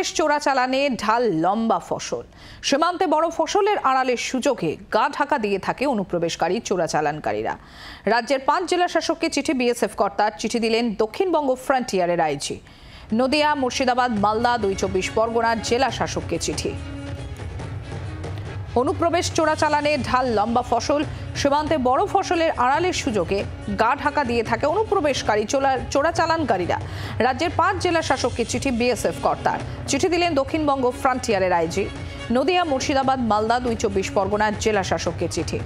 অনুপ্রবেশ চোরাচালানে ঢাল লম্বা ফসল। সীমান্তে বড় ফসলের আড়ালের সুযোগে গা ঢাকা দিয়ে থাকে অনুপ্রবেশকারী চোরাচালানকারীরা। রাজ্যের 5 জেলা শাসককে চিঠি বিএসএফ কর্তার। চিঠি দিলেন দক্ষিণবঙ্গ ফ্রন্টিয়ারের আইজি। নদিয়া, মুর্শিদাবাদ, মালদা, 2-24 পরগনার জেলা শাসককে চিঠি। অনুপ্রবেশ চোরাচালানে ঢাল লম্বা ফসল। সীমান্তে বড় ফসলের আড়ালের সুযোগে গা ঢাকা দিয়ে থাকে অনুপ্রবেশকারী চোরাচালানকারীরা। রাজ্যের 5 জেলা শাসককে চিঠি বিএসএফ কর্তার। চিঠি দিলেন দক্ষিণবঙ্গ ফ্রন্টিয়ারের আইজি। নদিয়া, মুর্শিদাবাদ, মালদা, 2-24 পরগনার জেলা শাসককে চিঠি।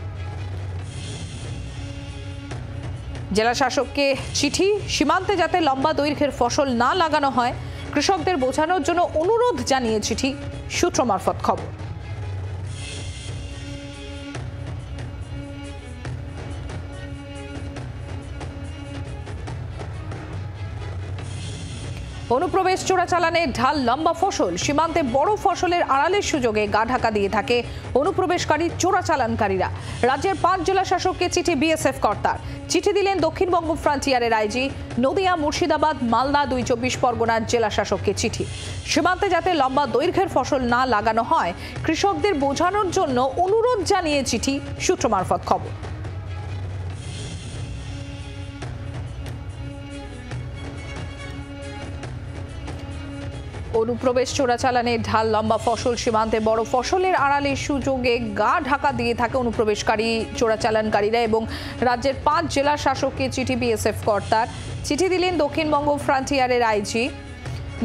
জেলা শাসককে চিঠি। সীমান্তে যাতে লম্বা দৈর্ঘ্যের ফসল না লাগানো হয়, কৃষকদের বোঝানোর জন্য অনুরোধ জানিয়ে চিঠি, সূত্র মারফত খবর। অনুপ্রবেশ চোরাচালানে ঢাল লম্বা ফসল। সীমান্তে বড় ফসলের আড়ালের সুযোগে গা ঢাকা দিয়ে থাকে অনুপ্রবেশকারী চোরাচালানকারীরা। রাজ্যের 5 জেলা শাসককে চিঠি বিএসএফ কর্তার। চিঠি দিলেন দক্ষিণবঙ্গ ফ্রন্টিয়ারের আইজি। নদিয়া, মুর্শিদাবাদ, মালদা, 2-24 পরগনার জেলা শাসককে চিঠি। সীমান্তে যাতে লম্বা দৈর্ঘ্যের ফসল না লাগানো হয়, কৃষকদের বোঝানোর জন্য অনুরোধ জানিয়ে চিঠি, সূত্র মারফত খবর। অনুপ্রবেশ চোরাচালানে ঢাল লম্বা ফসল। সীমান্তে বড় ফসলের আড়ালের সুযোগে গা ঢাকা দিয়ে থাকে অনুপ্রবেশকারী চোরাচালানকারীরা এবং রাজ্যের 5 জেলা শাসককে চিঠি বিএসএফ কর্তার। চিঠি দিলেন দক্ষিণবঙ্গ ফ্রন্টিয়ারের আইজি।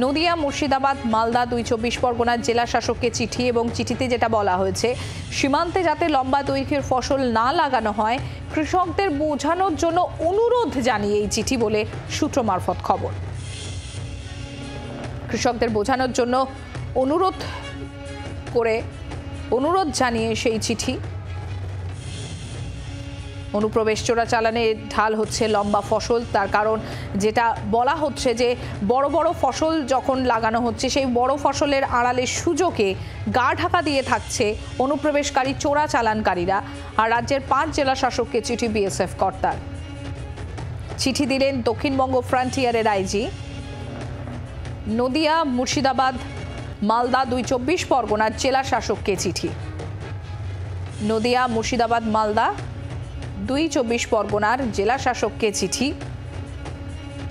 নদিয়া, মুর্শিদাবাদ, মালদা, 2-24 পরগনার জেলা শাসককে চিঠি এবং চিঠিতে যেটা বলা হয়েছে, সীমান্তে যাতে লম্বা দৈর্ঘ্যের ফসল না লাগানো হয়, কৃষকদের বোঝানোর জন্য অনুরোধ জানিয়ে এই চিঠি বলে সূত্র মারফত খবর। কৃষকদের বোঝানোর জন্য অনুরোধ জানিয়ে সেই চিঠি। অনুপ্রবেশ চোরাচালানে ঢাল হচ্ছে লম্বা ফসল। তার কারণ যেটা বলা হচ্ছে যে বড় বড় ফসল যখন লাগানো হচ্ছে, সেই বড় ফসলের আড়ালের সুযোগে গা ঢাকা দিয়ে থাকছে অনুপ্রবেশকারী চোরাচালানকারীরা। আর রাজ্যের 5 জেলা শাসককে চিঠি বিএসএফ কর্তার। চিঠি দিলেন দক্ষিণবঙ্গ ফ্রন্টিয়ারের আইজি। নদিয়া, মুর্শিদাবাদ, মালদা, 2-24 পরগনার জেলা শাসককে চিঠি। নদিয়া, মুর্শিদাবাদ, মালদা, 2-24 পরগনার জেলা শাসককে চিঠি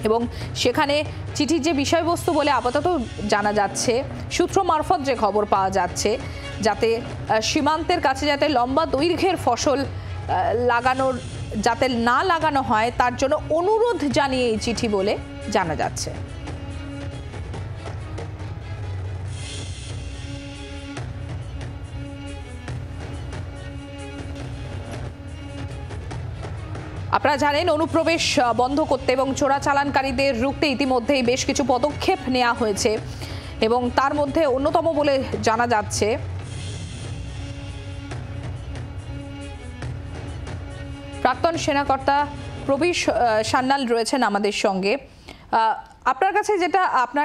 এবং সেখানে চিঠির যে বিষয়বস্তু বলে আপাতত জানা যাচ্ছে, সূত্র মারফত যে খবর পাওয়া যাচ্ছে, যাতে সীমান্তের কাছে যাতে লম্বা দৈর্ঘ্যের ফসল যাতে না লাগানো হয়, তার জন্য অনুরোধ জানিয়ে এই চিঠি বলে জানা যাচ্ছে। আপনারা জানেন, অনুপ্রবেশ বন্ধ করতে এবং চোরাচালানকারীদের রুখতে ইতিমধ্যেই বেশ কিছু পদক্ষেপ নেওয়া হয়েছে এবং তার মধ্যে অন্যতম বলে জানা যাচ্ছে প্রাক্তন সেনাকর্তা প্রবীর সান্যাল রয়েছেন আমাদের সঙ্গে। আপনার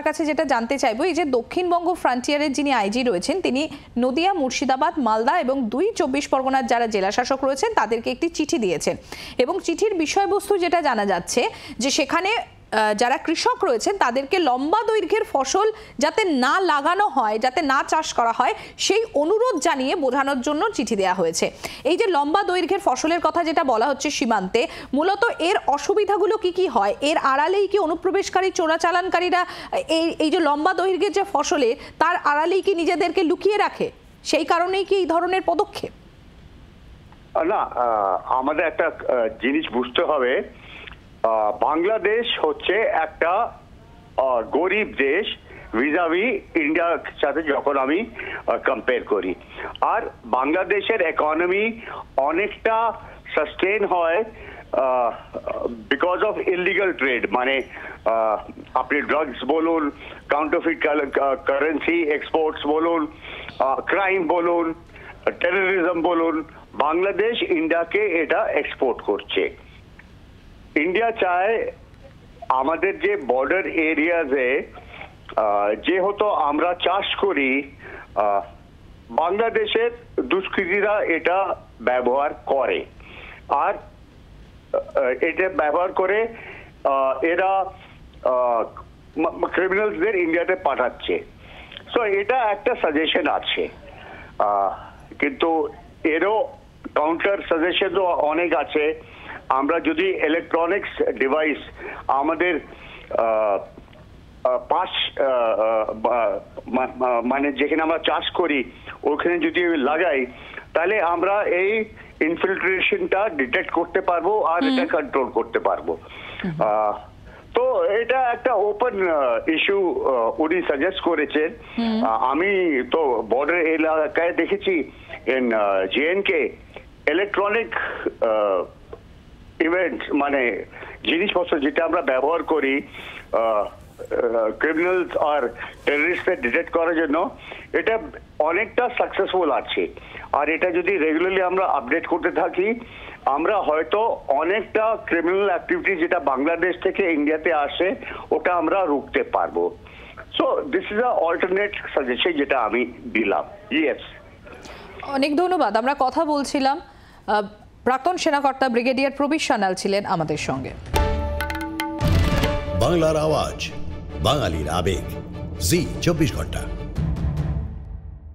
কাছে যেটা জানতে চাইবো, এই যে দক্ষিণবঙ্গ ফ্রন্টিয়ারের যিনি আইজি রয়েছেন, তিনি নদিয়া, মুর্শিদাবাদ, মালদা এবং 2-24 পরগনার যারা জেলা শাসক রয়েছেন তাদেরকে একটি চিঠি দিয়েছেন এবং চিঠির বিষয়বস্তু যেটা জানা যাচ্ছে যে সেখানে যারা কৃষক রয়েছেন তাদেরকে লম্বা দৈর্ঘ্যের ফসল যাতে না লাগানো হয়, যাতে না চাষ করা হয়, সেই অনুরোধ জানিয়ে বোঝানোর জন্য চিঠি দেওয়া হয়েছে। এই যে লম্বা দৈর্ঘ্যের ফসলের কথা যেটা বলা হচ্ছে সীমান্তে, মূলত এর অসুবিধাগুলো কি হয়? এর আড়ালেই কি অনুপ্রবেশকারী চোরাচালানকারীরা এই যে লম্বা দৈর্ঘ্যের যে ফসলে, তার আড়ালেই কি নিজেদেরকে লুকিয়ে রাখে? সেই কারণেই কি এই ধরনের পদক্ষেপ? না, আমাদের একটা জিনিস বুঝতে হবে, বাংলাদেশ হচ্ছে একটা গরিব দেশ ভিজাভি ইন্ডিয়ার সাথে যখন আমি কম্পেয়ার করি। আর বাংলাদেশের ইকোনমি অনেকটা সাস্টেন হয় বিকজ অফ ইলিগাল ট্রেড। মানে আপনি ড্রাগস বলুন, কাউন্টারফিট কারেন্সি এক্সপোর্টস বলুন, ক্রাইম বলুন, টেররিজম বলুন, বাংলাদেশ ইন্ডিয়াকে এটা এক্সপোর্ট করছে। ইন্ডিয়া চায় আমাদের যে বর্ডার এরিয়াজে যেহেতু আমরা চাষ করি, বাংলাদেশের দুষ্কৃতীরা এটা ব্যবহার করে। আর এটা ব্যবহার করে এরা ক্রিমিনালসদের ইন্ডিয়াতে পাঠাচ্ছে। সো এটা একটা সাজেশন আছে, কিন্তু এরও কাউন্টার সাজেশনও অনেক আছে। আমরা যদি ইলেকট্রনিক্স ডিভাইস আমাদের পাশ মানে যেখানে আমরা চাষ করি ওখানে যদি লাগাই, তাহলে আমরা এই ইনফিল্ট্রেশনটা ডিটেক্ট করতে পারবো আর এটা কন্ট্রোল করতে পারবো। তো এটা একটা ওপেন ইস্যু উনি সাজেস্ট করেছেন। আমি তো বর্ডার এলাকায় দেখেছি ইন জেএনকে ইলেকট্রনিক ইভেন্ট মানে জিনিসপত্র যেটা আমরা ব্যবহার করি ক্রিমিনালস আর টেররিস্টদের ডিটেক্ট করার জন্য, এটা অনেকটা সাকসেসফুল আছে। আর এটা যদি রেগুলারলি আমরা আপডেট করতে থাকি, আমরা হয়তো অনেকটা ক্রিমিনাল অ্যাক্টিভিটি যেটা বাংলাদেশ থেকে ইন্ডিয়াতে আসে ওটা আমরা রুখতে পারবো। So this is a alternate suggestion যেটা আমি দিলাম। ইয়েস, অনেক ধন্যবাদ। আমরা কথা বলছিলাম, প্রাক্তন সেনাকর্তা ব্রিগেডিয়ার প্রবীর সান্যাল ছিলেন আমাদের সঙ্গে। বাংলার আওয়াজ, বাঙালির আবেগ, জি 24 ঘন্টা।